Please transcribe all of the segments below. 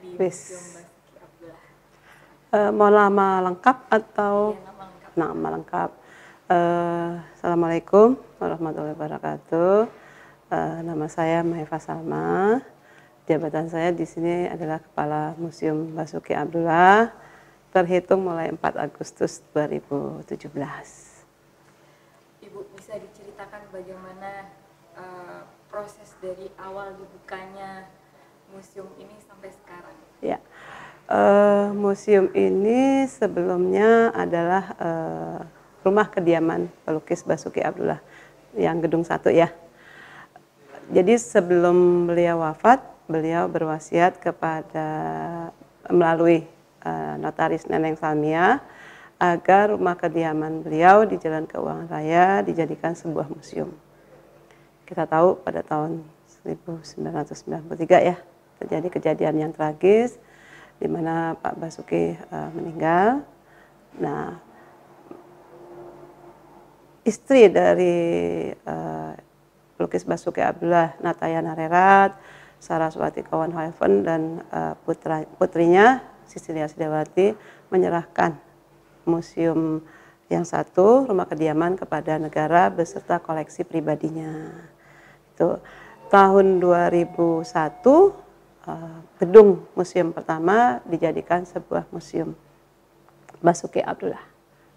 di Museum Wis. Basuki Abdullah? Mau nama lengkap atau Iya, nama lengkap. nama lengkap? Assalamualaikum warahmatullahi wabarakatuh. Nama saya Maifa Salma. Jabatan saya di sini adalah Kepala Museum Basuki Abdullah, terhitung mulai 4 Agustus 2017. Ibu bisa diceritakan bagaimana proses dari awal dibukanya museum ini sampai sekarang? Ya, museum ini sebelumnya adalah rumah kediaman pelukis Basuki Abdullah yang gedung 1 ya. Jadi sebelum beliau wafat, beliau berwasiat kepada melalui notaris Neneng Salmia agar rumah kediaman beliau di Jalan Keuangan Raya dijadikan sebuah museum. Kita tahu pada tahun 1993 ya terjadi kejadian yang tragis di mana Pak Basuki meninggal. Nah, istri dari pelukis Basuki Abdullah, Natayana Rerat, Saraswati Kawanhoeven dan putrinya Sisilia Sidawati menyerahkan museum yang 1, rumah kediaman, kepada negara beserta koleksi pribadinya. Itu tahun 2001 gedung museum pertama dijadikan sebuah museum Basuki Abdullah.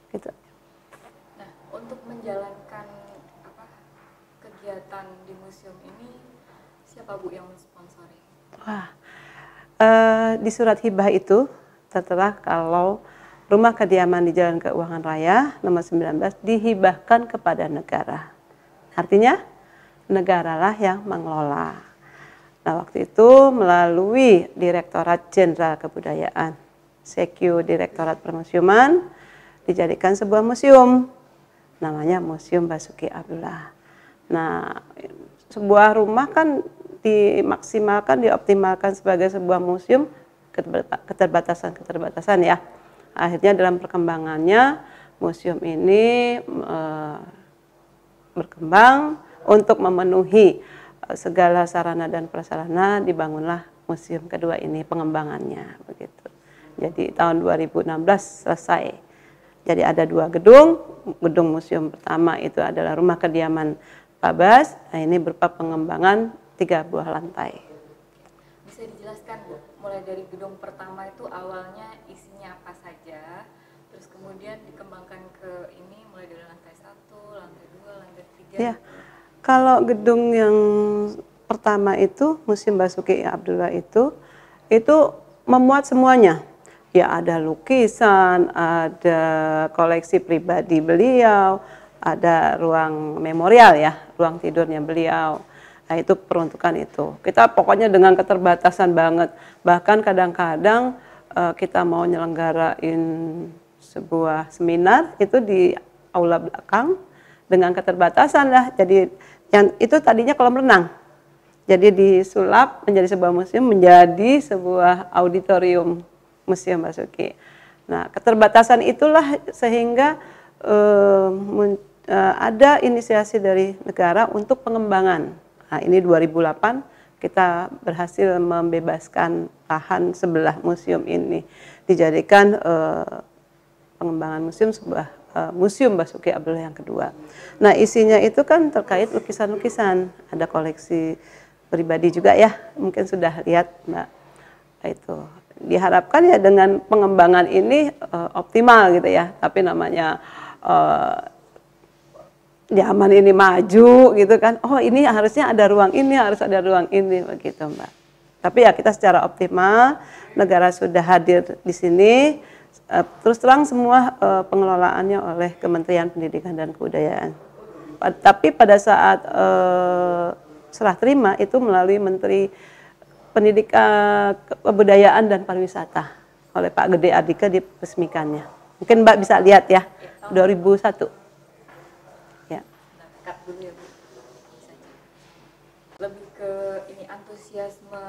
Gitu. Nah, untuk menjalankan kegiatan di museum ini, siapa Bu yang mensponsori? Wah, di surat hibah itu tertera kalau rumah kediaman di Jalan Keuangan Raya nomor 19 dihibahkan kepada negara. Artinya negaralah yang mengelola. Nah, waktu itu melalui Direktorat Jenderal Kebudayaan, SEKU Direktorat Permusiuman, dijadikan sebuah museum. Namanya Museum Basuki Abdullah. Nah, sebuah rumah kan dimaksimalkan, dioptimalkan sebagai sebuah museum, keterbatasan ya. Akhirnya dalam perkembangannya museum ini berkembang untuk memenuhi segala sarana dan prasarana, dibangunlah museum kedua ini pengembangannya begitu. Jadi tahun 2016 selesai. Jadi ada 2 gedung. Gedung museum pertama itu adalah rumah kediaman Pak Bas. Nah, ini berupa pengembangan 3 buah lantai. Bisa dijelaskan Bu, mulai dari gedung pertama itu awalnya isinya apa saja, terus kemudian dikembangkan ke ini mulai dari lantai 1, lantai 2, lantai 3. Ya, kalau gedung yang pertama itu Museum Basuki Abdullah itu memuat semuanya. Ya, ada lukisan, ada koleksi pribadi beliau, ada ruang memorial ya, ruang tidurnya beliau. Nah, itu peruntukan itu. Kita pokoknya dengan keterbatasan banget. Bahkan kadang-kadang kita mau nyelenggarain sebuah seminar itu di aula belakang dengan keterbatasan lah. Jadi yang itu tadinya kolam renang. Jadi disulap menjadi sebuah museum, menjadi sebuah auditorium Museum Basuki. Nah, keterbatasan itulah sehingga ada inisiasi dari negara untuk pengembangan. Nah, ini 2008 kita berhasil membebaskan lahan sebelah museum ini, dijadikan pengembangan museum sebuah Museum Basuki Abdullah yang kedua. Nah, isinya itu kan terkait lukisan-lukisan, ada koleksi pribadi juga ya, mungkin sudah lihat Mbak. Itu diharapkan ya dengan pengembangan ini optimal gitu ya, tapi namanya zaman ini maju gitu kan, oh ini harusnya ada ruang ini, harus ada ruang ini begitu Mbak. Tapi ya kita secara optimal, negara sudah hadir di sini, terus terang semua pengelolaannya oleh Kementerian Pendidikan dan Kebudayaan. Tapi pada saat serah terima itu melalui Menteri Pendidikan, Kebudayaan dan Pariwisata oleh Pak Gede Ardika diresmikannya. Mungkin Mbak bisa lihat ya, 2001. Ya. Dekat dulu ya Bu. Lebih ke ini antusiasme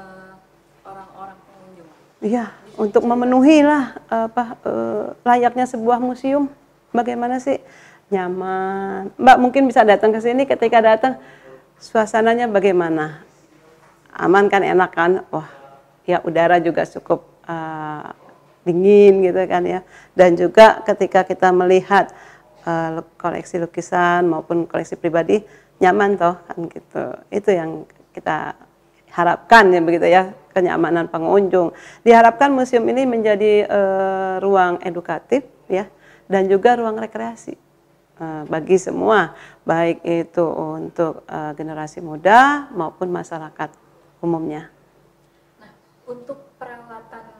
orang-orang pengunjung. Iya, untuk memenuhi lah layaknya sebuah museum. Bagaimana sih nyaman? Mbak mungkin bisa datang ke sini, ketika datang suasananya bagaimana? Aman kan, enak kan? Wah, ya udara juga cukup dingin gitu kan ya. Dan juga ketika kita melihat koleksi lukisan maupun koleksi pribadi nyaman toh kan gitu. Itu yang kita harapkan ya begitu ya, kenyamanan pengunjung. Diharapkan museum ini menjadi ruang edukatif ya dan juga ruang rekreasi bagi semua, baik itu untuk generasi muda maupun masyarakat umumnya. Nah, untuk peralatan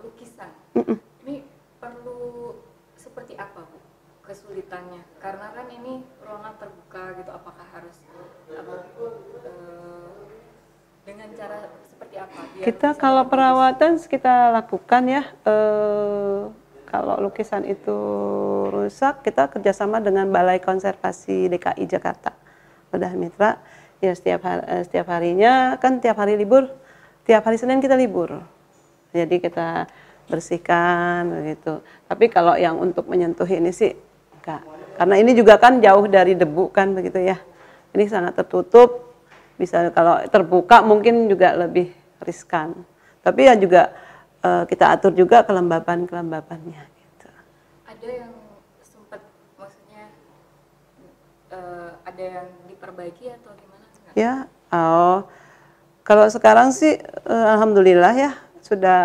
lukisan, ini perlu seperti apa Bu kesulitannya? Karena kan ini ruangan terbuka gitu, apakah harus dengan cara seperti apa? Biar Kita bisa kalau tetap bagus? perawatan kita lakukan ya, kalau lukisan itu rusak kita kerjasama dengan Balai Konservasi DKI Jakarta. Udah mitra, ya setiap harinya kan tiap hari libur, tiap hari Senin kita libur. Jadi kita bersihkan begitu. Tapi kalau yang untuk menyentuh ini sih enggak. Karena ini juga kan jauh dari debu kan begitu ya. Ini sangat tertutup. Bisa kalau terbuka mungkin juga lebih riskan. Tapi ya juga kita atur juga kelembaban-kelembabannya gitu. Ada yang sempat maksudnya ada yang diperbaiki atau gimana? Ya, kalau sekarang sih alhamdulillah ya sudah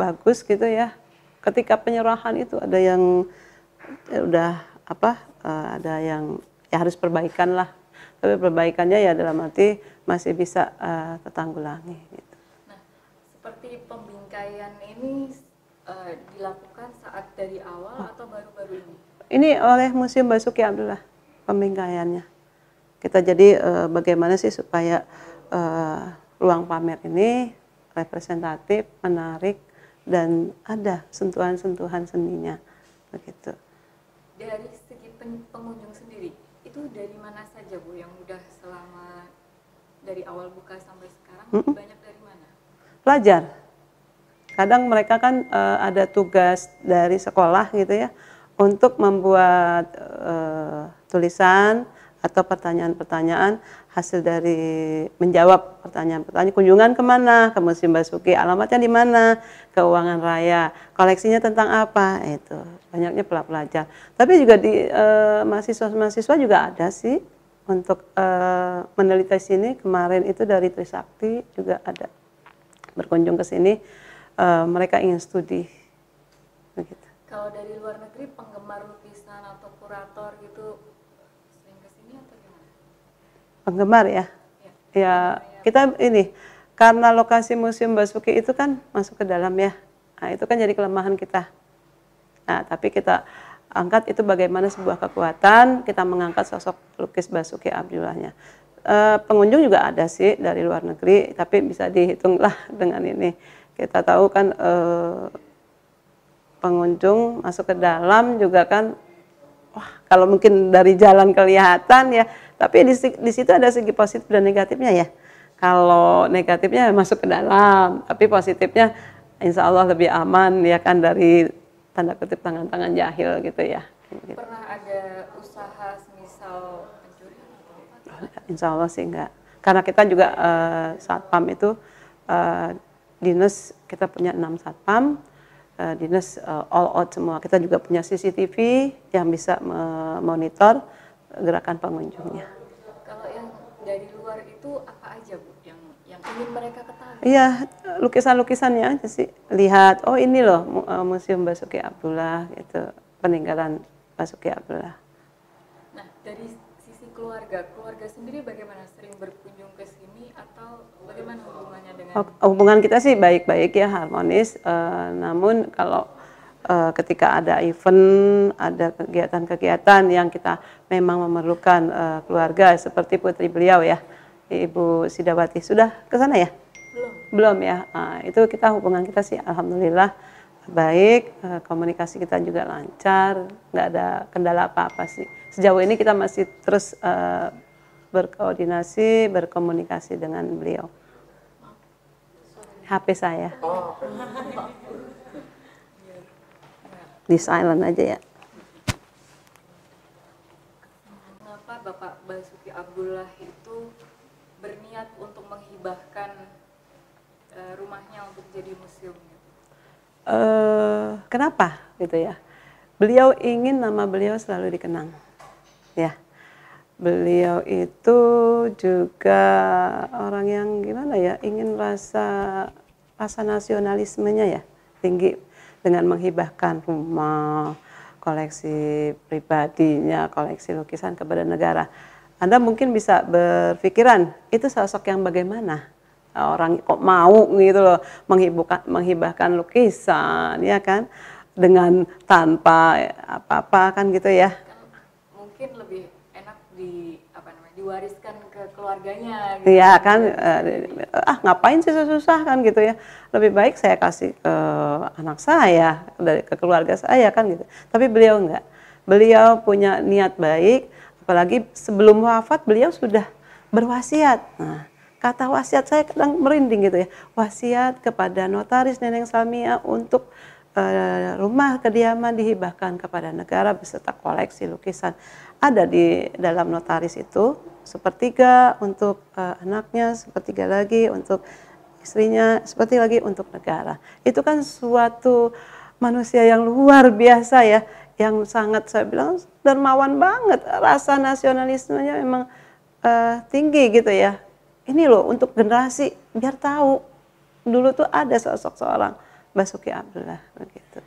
bagus gitu ya. Ketika penyerahan itu ada yang udah ada yang ya harus perbaikan lah. Tapi perbaikannya ya dalam arti masih bisa tertanggulangi gitu. Nah, seperti pembingkaian ini dilakukan saat dari awal atau baru-baru ini? Ini oleh Museum Basuki Abdullah pembingkaiannya. Kita jadi bagaimana sih supaya ruang pamer ini representatif, menarik, dan ada sentuhan-sentuhan seninya begitu. Dari segi pengunjung sendiri, itu dari mana saja Bu yang udah selama dari awal buka sampai sekarang banyak dari mana? Pelajar. Kadang mereka kan ada tugas dari sekolah gitu ya untuk membuat tulisan atau pertanyaan-pertanyaan hasil dari menjawab pertanyaan-pertanyaan. Kunjungan kemana? Ke Museum Basuki. Alamatnya di mana? Keuangan Raya. Koleksinya tentang apa? Itu banyaknya pelajar. Tapi juga di mahasiswa-mahasiswa juga ada sih untuk meneliti sini. Kemarin itu dari Trisakti juga ada berkunjung ke sini. Mereka ingin studi. Begitu. Kalau dari luar negeri penggemar lukisan atau kurator gitu sering ke sini atau gimana? Penggemar ya? Ya, kita ini karena lokasi Museum Basuki itu kan masuk ke dalam ya. Nah, itu kan jadi kelemahan kita. Nah, tapi kita angkat itu bagaimana sebuah kekuatan, kita mengangkat sosok lukis Basuki Abdullahnya. Pengunjung juga ada sih dari luar negeri, tapi bisa dihitung lah dengan ini. Kita tahu kan pengunjung masuk ke dalam juga kan, wah kalau mungkin dari jalan kelihatan ya, tapi di situ ada segi positif dan negatifnya ya. Kalau negatifnya masuk ke dalam, tapi positifnya insya Allah lebih aman ya kan dari tanda kutip tangan-tangan jahil gitu ya. Pernah ada usaha semisal pencurian atau apa? Insya Allah sih enggak. Karena kita juga satpam itu dinas kita punya 6 satpam. Dinas all out semua. Kita juga punya CCTV yang bisa memonitor gerakan pengunjungnya. Kalau yang dari luar itu apa aja Bu yang ingin mereka ketahui? Iya, lukisan-lukisannya aja sih. Lihat, oh ini loh Museum Basuki Abdullah gitu, peninggalan Basuki Abdullah. Nah, dari sisi keluarga sendiri bagaimana? Sering berkunjung ke sini atau bagaimana hubungannya dengan? Hubungan kita sih baik-baik ya, harmonis. Namun kalau ketika ada event, ada kegiatan-kegiatan yang kita memang memerlukan keluarga seperti putri beliau ya, Ibu Sidawati, sudah ke sana ya? Belum ya. Nah, itu kita hubungan kita sih alhamdulillah baik, komunikasi kita juga lancar, nggak ada kendala apa-apa sih. Sejauh ini kita masih terus berkoordinasi, berkomunikasi dengan beliau. HP saya. Di silent aja ya. Mengapa Bapak Basuki Abdullah itu berniat untuk menghibahkan rumahnya untuk jadi museum gitu? Kenapa gitu ya? Beliau ingin nama beliau selalu dikenang, ya. Beliau itu juga orang yang gimana ya, ingin rasa nasionalismenya ya tinggi dengan menghibahkan rumah, koleksi pribadinya, koleksi lukisan kepada negara. Anda mungkin bisa berpikiran itu sosok yang bagaimana? Orang kok mau gitu loh menghibahkan lukisan ya kan dengan tanpa apa-apa kan gitu ya. Kan mungkin lebih enak diwariskan ke keluarganya gitu. Iya kan, Jadi, ngapain sih susah-susah kan gitu ya. Lebih baik saya kasih ke anak saya, ke keluarga saya kan gitu. Tapi beliau enggak. Beliau punya niat baik, apalagi sebelum wafat beliau sudah berwasiat. Nah, kata wasiat saya kadang merinding gitu ya. Wasiat kepada notaris Neneng Salmia untuk rumah kediaman dihibahkan kepada negara beserta koleksi lukisan. Ada di dalam notaris itu sepertiga untuk anaknya, sepertiga lagi untuk istrinya, seperti lagi untuk negara. Itu kan suatu manusia yang luar biasa ya, yang sangat saya bilang dermawan banget. Rasa nasionalismenya memang tinggi gitu ya. Ini loh untuk generasi biar tahu dulu tuh ada sosok seorang Basuki Abdullah begitu.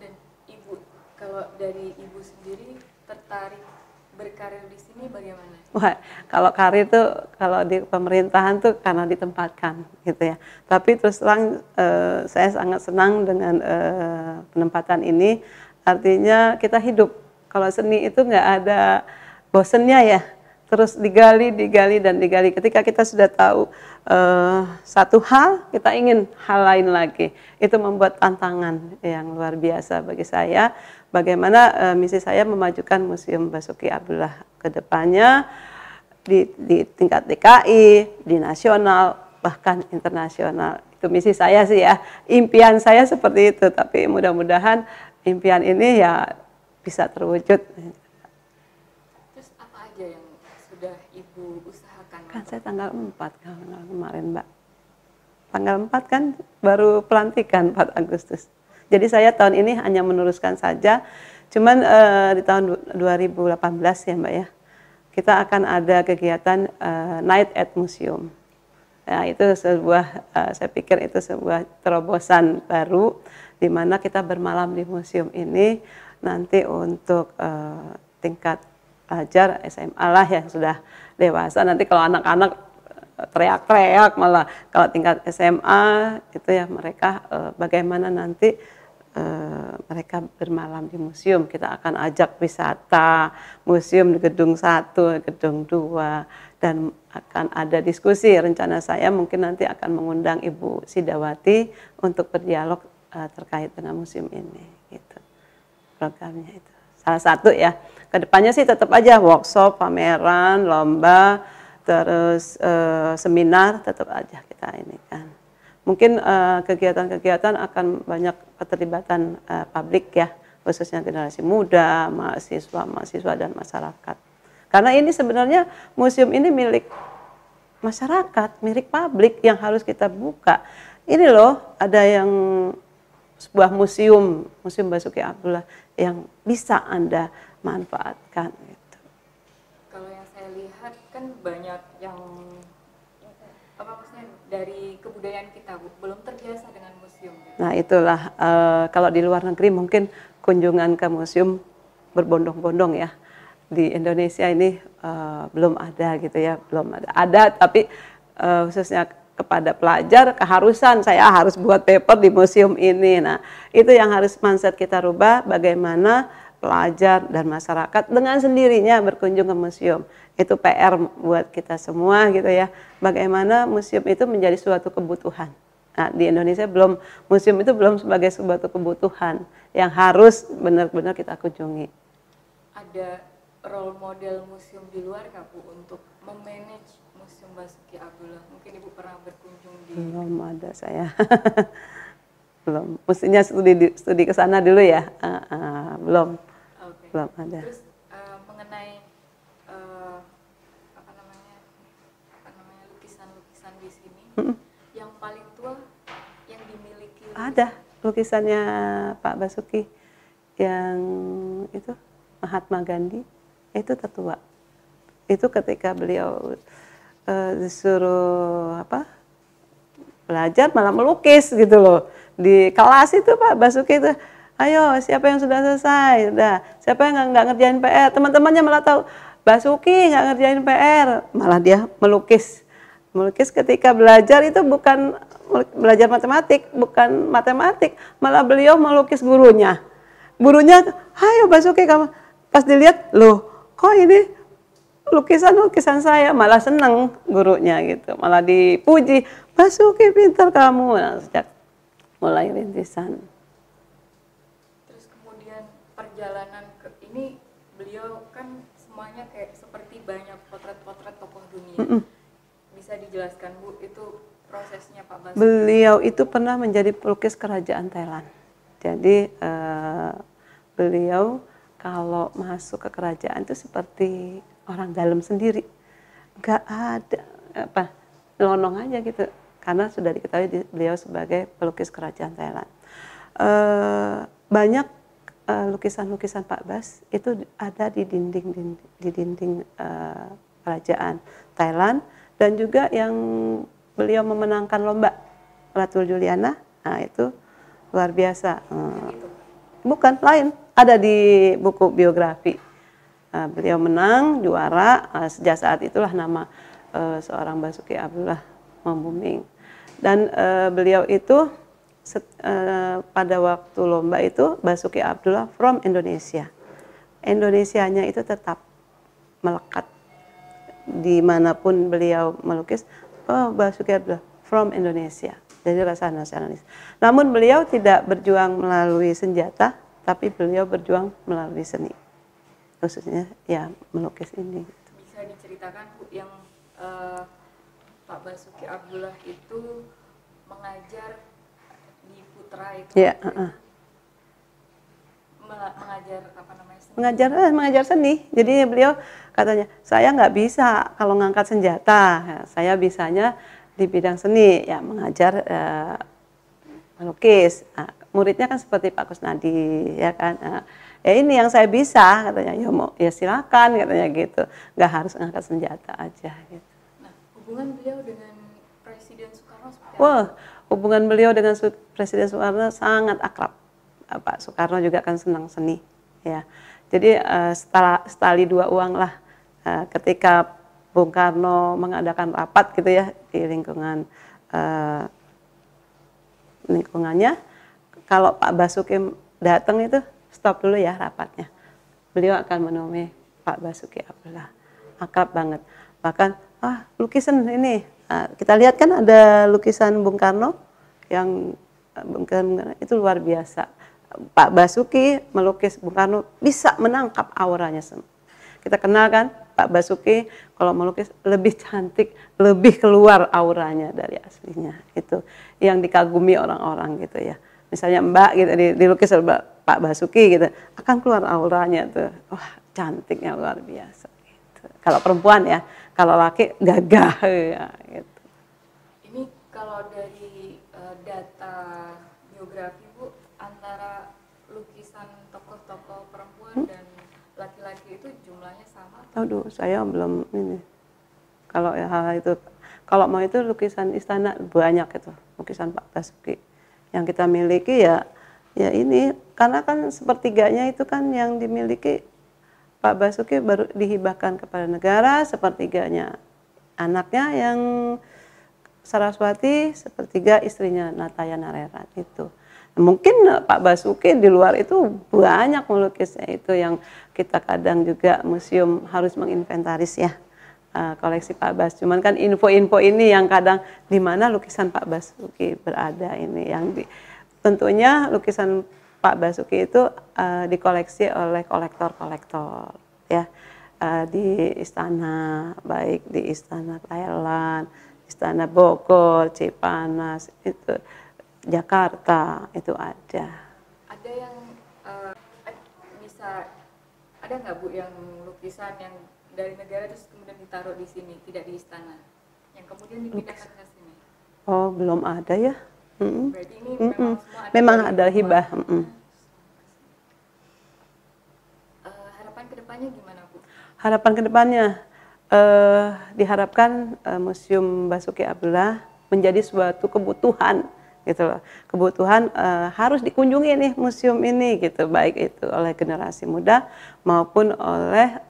dan Ibu, kalau dari Ibu sendiri tertarik berkarir di sini bagaimana? Wah, kalau karir tuh kalau di pemerintahan tuh karena ditempatkan gitu ya. Tapi terus terang saya sangat senang dengan penempatan ini. Artinya kita hidup. Kalau seni itu nggak ada bosennya ya. Terus digali, digali dan digali. Ketika kita sudah tahu satu hal, kita ingin hal lain lagi. Itu membuat tantangan yang luar biasa bagi saya. Bagaimana misi saya memajukan Museum Basuki Abdullah ke depannya di tingkat DKI, di nasional, bahkan internasional. Itu misi saya sih ya. Impian saya seperti itu, tapi mudah-mudahan impian ini ya bisa terwujud. Terus apa aja yang sudah Ibu usahakan? Kan saya tanggal 4 kemarin, Mbak. Tanggal 4 kan baru pelantikan 4 Agustus. Jadi saya tahun ini hanya meneruskan saja. Cuman di tahun 2018 ya, Mbak ya. Kita akan ada kegiatan Night at Museum. Nah, itu saya pikir itu sebuah terobosan baru di mana kita bermalam di museum ini nanti untuk tingkat pelajar SMA lah yang sudah dewasa. Nanti kalau anak-anak teriak-teriak, malah kalau tingkat SMA itu ya mereka bagaimana nanti mereka bermalam di museum. Kita akan ajak wisata museum di gedung 1, gedung 2 dan akan ada diskusi. Rencana saya mungkin nanti akan mengundang Ibu Sidawati untuk berdialog terkait dengan museum ini gitu. Programnya itu salah satu ya. Kedepannya sih tetap aja workshop, pameran, lomba, terus seminar tetap aja kita ini kan. Mungkin kegiatan-kegiatan akan banyak keterlibatan publik ya, khususnya generasi muda, mahasiswa dan masyarakat. Karena ini sebenarnya museum ini milik masyarakat, milik publik yang harus kita buka. Ini loh ada yang sebuah museum Basuki Abdullah yang bisa Anda manfaatkan. Gitu. Kalau yang saya lihat kan banyak yang maksudnya dari kebudayaan kita belum terbiasa dengan museum. Gitu. Nah itulah kalau di luar negeri mungkin kunjungan ke museum berbondong-bondong ya. Di Indonesia ini belum ada gitu ya, belum ada. Ada tapi khususnya kepada pelajar keharusan saya harus buat paper di museum ini. Nah itu yang harus mindset kita rubah, bagaimana pelajar dan masyarakat dengan sendirinya berkunjung ke museum. Itu PR buat kita semua gitu ya. Bagaimana museum itu menjadi suatu kebutuhan. Nah, di Indonesia museum itu belum sebagai suatu kebutuhan yang harus benar-benar kita kunjungi. Ada role model museum di luar nggak Bu untuk memanage Museum Basuki Abdullah? Mungkin Ibu pernah berkunjung di... Belum ada saya. Belum. Mestinya studi ke sana dulu ya. Belum. Okay. Belum ada. Terus mengenai lukisan-lukisan di sini, yang paling tua ada lukisannya Pak Basuki yang itu Mahatma Gandhi, itu tertua. Itu ketika beliau disuruh belajar malah melukis gitu loh. Di kelas itu Pak Basuki itu, ayo siapa yang sudah selesai, udah, siapa yang nggak ngerjain PR, teman-temannya malah tahu Basuki nggak ngerjain PR, malah dia melukis. Melukis ketika belajar itu bukan belajar matematik, bukan matematik, malah beliau melukis gurunya. Gurunya, ayo Basuki kamu, pas dilihat, loh kok ini lukisan saya, malah seneng gurunya gitu, malah dipuji, Basuki pintar kamu. Nah, sejak mulai rintisan. Terus kemudian perjalanan ke ini, beliau kan semuanya kayak seperti banyak potret-potret tokoh dunia. Bisa dijelaskan Bu, itu prosesnya Pak Basuki? Beliau itu pernah menjadi pelukis kerajaan Thailand. Jadi beliau kalau masuk ke kerajaan itu seperti orang dalam sendiri, nggak ada lonong aja gitu, karena sudah diketahui beliau sebagai pelukis kerajaan Thailand. Banyak lukisan-lukisan Pak Bas itu ada di dinding kerajaan Thailand, dan juga yang beliau memenangkan lomba Ratu Juliana, nah itu luar biasa. Bukan, lain, ada di buku biografi. Beliau menang, juara, sejak saat itulah nama seorang Basuki Abdullah membooming. Dan beliau itu pada waktu lomba itu Basuki Abdullah from Indonesia. Indonesianya itu tetap melekat dimanapun beliau melukis, oh Basuki Abdullah from Indonesia, jadi rasa nasionalis. Namun beliau tidak berjuang melalui senjata, tapi beliau berjuang melalui seni, khususnya ya melukis ini. Bisa diceritakan Bu, yang Pak Basuki Abdullah itu mengajar di Putra itu? Ya, mengajar apa namanya? Seni. Mengajar seni. Jadi beliau katanya, saya nggak bisa kalau ngangkat senjata, saya bisanya di bidang seni, ya mengajar melukis. Nah, muridnya kan seperti Pak Kusnadi, ya kan. Ya ini yang saya bisa, katanya. Ya mau, ya silakan, katanya gitu. Nggak harus ngangkat senjata aja. Gitu. Nah, hubungan beliau dengan Presiden Soekarno seperti apa? Wah, hubungan beliau dengan Presiden Soekarno sangat akrab. Pak Soekarno juga kan senang seni, ya. Jadi setali dua uang lah. Ketika Bung Karno mengadakan rapat gitu ya di lingkungannya, kalau Pak Basuki datang itu stop dulu ya rapatnya. Beliau akan menemui Pak Basuki Abdullah, akrab banget. Bahkan lukisan ini kita lihat kan ada lukisan Bung Karno yang Bung Karno itu luar biasa. Pak Basuki melukis Bung Karno bisa menangkap auranya. Kita kenal kan Pak Basuki kalau melukis lebih cantik, lebih keluar auranya dari aslinya. Itu yang dikagumi orang-orang gitu ya. Misalnya Mbak gitu dilukis oleh Pak Basuki gitu, akan keluar auranya tuh. Wah, cantiknya luar biasa gitu. Kalau perempuan ya, kalau laki gagah ya gitu. Ini kalau dari data biografi Bu, antara lukisan tokoh-tokoh perempuan dan laki-laki itu jumlahnya sama? Aduh, saya belum ini. Kalau hal itu, kalau mau itu lukisan istana banyak itu, lukisan Pak Basuki. Yang kita miliki ya ini, karena kan sepertiganya itu kan yang dimiliki Pak Basuki baru dihibahkan kepada negara, sepertiganya anaknya yang Saraswati, sepertiga istrinya Nataya Narerat itu. Mungkin Pak Basuki di luar itu banyak melukisnya, itu yang kita kadang juga museum harus menginventaris ya koleksi Pak Bas. Cuman kan info-info ini yang kadang di mana lukisan Pak Basuki berada ini, yang tentunya lukisan Pak Basuki itu dikoleksi oleh kolektor-kolektor ya di istana, baik di istana Thailand, istana Bogor, Cipanas itu. Jakarta itu ada. Ada yang bisa, ada nggak Bu yang lukisan yang dari negara terus kemudian ditaruh di sini, tidak di istana, yang kemudian dipindahkan ke sini? Oh, belum ada ya. Berarti ini memang semua ada Memang dari ada hibah. Harapan kedepannya gimana, Bu? Harapan kedepannya diharapkan Museum Basuki Abdullah menjadi suatu kebutuhan gitu loh. Kebutuhan harus dikunjungi nih museum ini gitu, baik itu oleh generasi muda maupun oleh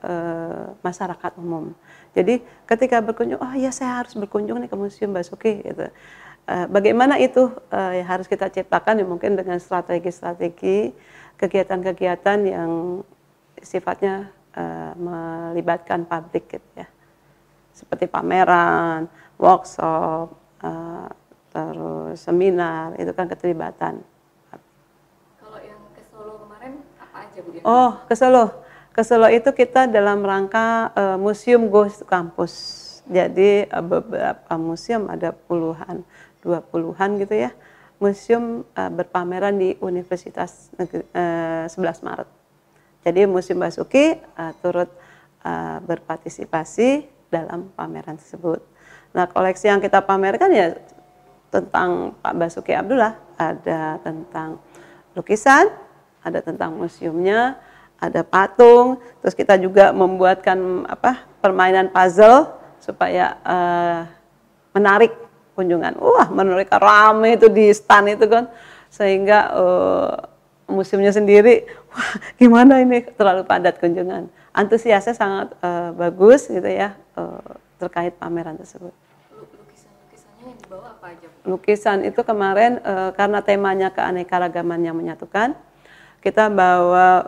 masyarakat umum. Jadi ketika berkunjung, oh ya saya harus berkunjung nih ke Museum Basuki gitu. Bagaimana itu harus kita ciptakan ya, mungkin dengan strategi-strategi kegiatan-kegiatan yang sifatnya melibatkan publik gitu ya, seperti pameran, workshop, terus seminar, itu kan keterlibatan. Kalau yang ke Solo kemarin apa aja, Bu? Oh, ke Solo. Ke Solo itu kita dalam rangka museum Goes to Campus. Jadi beberapa museum, ada puluhan, 20-an gitu ya. Museum berpameran di Universitas 11 Maret. Jadi Museum Basuki turut berpartisipasi dalam pameran tersebut. Nah, koleksi yang kita pamerkan ya tentang Pak Basuki Abdullah, ada tentang lukisan, ada tentang museumnya, ada patung, terus kita juga membuatkan permainan puzzle supaya menarik kunjungan. Wah, menarik, rame itu di stand itu kan, sehingga museumnya sendiri, wah gimana ini, terlalu padat kunjungan. Antusiasnya sangat bagus gitu ya terkait pameran tersebut. Lukisan-lukisannya yang dibawa apa aja, Bu? Lukisan itu kemarin karena temanya keanekaragaman yang menyatukan, kita bawa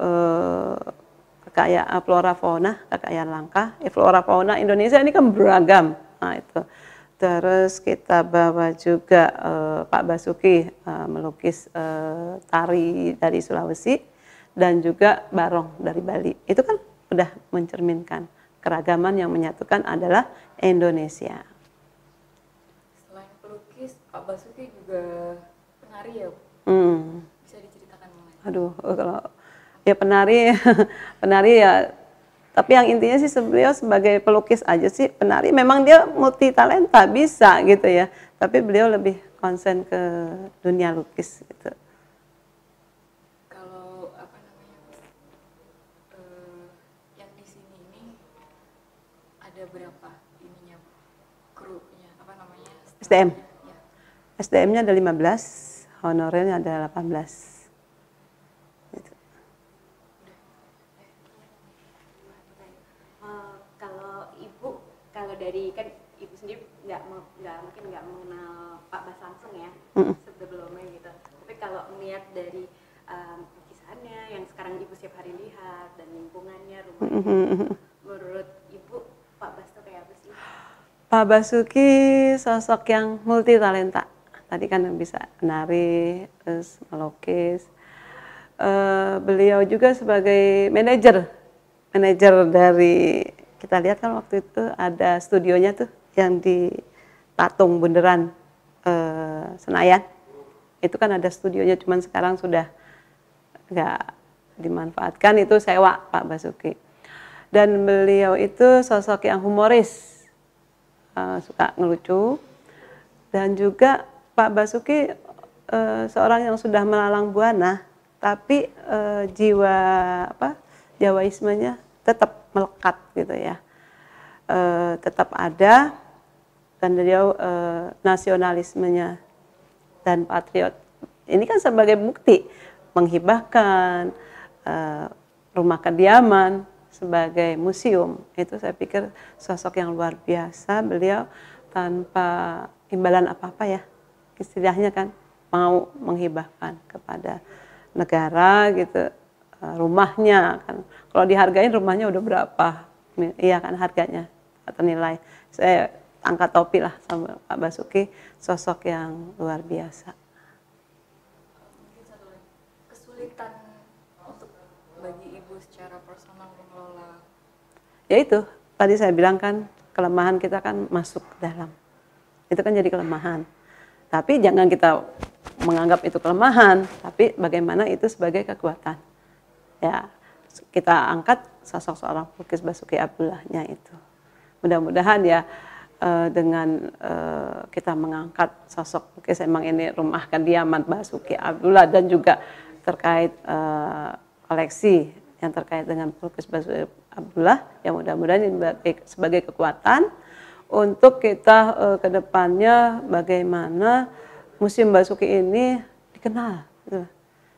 kekayaan flora fauna, kekayaan langka. Flora fauna Indonesia ini kan beragam. Nah itu. Terus kita bawa juga Pak Basuki melukis tari dari Sulawesi dan juga barong dari Bali. Itu kan sudah mencerminkan keragaman yang menyatukan adalah Indonesia. Selain pelukis, Pak Basuki juga penari ya, Bu? Bisa diceritakan mengenai? Aduh, kalau ya penari, penari ya. Tapi yang intinya sih beliau sebagai pelukis aja sih, penari memang dia multi talenta, bisa gitu ya. Tapi beliau lebih konsen ke dunia lukis gitu. Kalau yang di sini ini ada berapa ininya, krunya, SDM. Ya. SDM-nya ada 15, honorernya ada 18. Kalau dari kan ibu sendiri mungkin nggak mengenal Pak Bas langsung ya sebelumnya gitu. Tapi kalau melihat dari lukisannya yang sekarang ibu setiap hari lihat dan lingkungannya rumahnya, menurut ibu Pak Bas itu kayak apa sih? Pak Basuki sosok yang multi talenta. Tadi kan bisa menari, terus melukis. Beliau juga sebagai manajer dari, kita lihat kan waktu itu ada studionya tuh yang di Patung Bundaran Senayan. Itu kan ada studionya, cuman sekarang sudah nggak dimanfaatkan, itu sewa Pak Basuki. Dan beliau itu sosok yang humoris, suka ngelucu. Dan juga Pak Basuki seorang yang sudah melalang buana, tapi jiwa Jawaismenya tetap melekat gitu ya, tetap ada, dan beliau nasionalismenya dan patriot. Ini kan sebagai bukti menghibahkan rumah kediaman sebagai museum. Itu saya pikir sosok yang luar biasa. Beliau tanpa imbalan apa-apa ya, istilahnya kan mau menghibahkan kepada negara gitu. Rumahnya kan, kalau dihargain rumahnya udah berapa, iya kan harganya ternilai. Saya angkat topi lah sama Pak Basuki, sosok yang luar biasa. Mungkin satu lagi, kesulitan untuk bagi ibu secara personal mengelola. Ya itu, tadi saya bilang kan, kelemahan kita kan masuk ke dalam. Itu kan jadi kelemahan. Tapi jangan kita menganggap itu kelemahan, tapi bagaimana itu sebagai kekuatan. Ya, kita angkat sosok seorang pelukis Basuki Abdullahnya itu. Mudah-mudahan ya dengan kita mengangkat sosok lukis, emang ini rumah kediaman Basuki Abdullah, dan juga terkait koleksi yang terkait dengan pelukis Basuki Abdullah, yang mudah-mudahan ini sebagai kekuatan untuk kita ke depannya bagaimana Museum Basuki ini dikenal.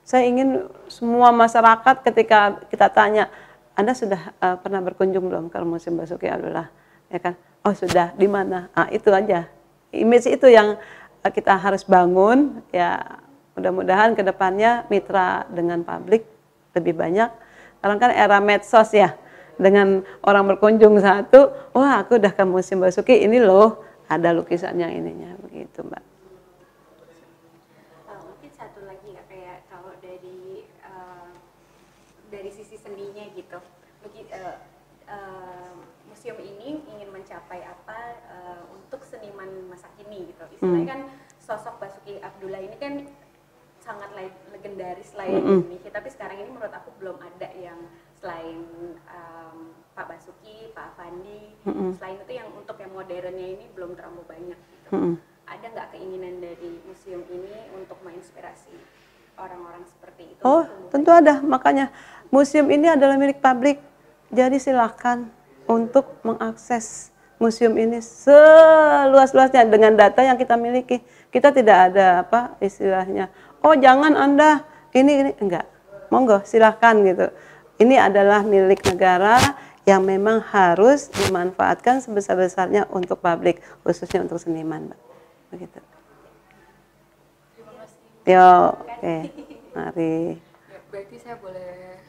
Saya ingin semua masyarakat ketika kita tanya, Anda sudah pernah berkunjung belum ke Museum Basuki Abdullah? Ya kan? Oh sudah, di mana? Nah, itu aja. Image itu yang kita harus bangun. Ya, mudah-mudahan ke depannya mitra dengan publik lebih banyak. Sekarang kan era medsos ya. Dengan orang berkunjung satu, wah aku udah ke Museum Basuki, ini loh ada lukisan yang ininya, begitu Mbak. Mungkin satu lagi ya, kayak kalau dari sisi seninya gitu, mungkin museum ini ingin mencapai apa untuk seniman masa kini gitu. Istilahnya kan sosok Basuki Abdullah ini kan sangat legendaris lah ya di Indonesia, tapi sekarang ini menurut aku belum ada yang selain Pak Basuki, Pak Afandi, selain itu yang untuk yang modernnya ini belum terlalu banyak gitu. Ada nggak keinginan dari museum ini untuk menginspirasi orang-orang seperti itu? Oh, tentu ada. Makanya museum ini adalah milik publik. Jadi silakan untuk mengakses museum ini seluas-luasnya dengan data yang kita miliki. Kita tidak ada apa istilahnya, oh jangan Anda ini enggak. Monggo silakan gitu. Ini adalah milik negara yang memang harus dimanfaatkan sebesar-besarnya untuk publik, khususnya untuk seniman, Mbak. Begitu. Terima kasih. Yo, oke. Mari. Ya, berarti saya boleh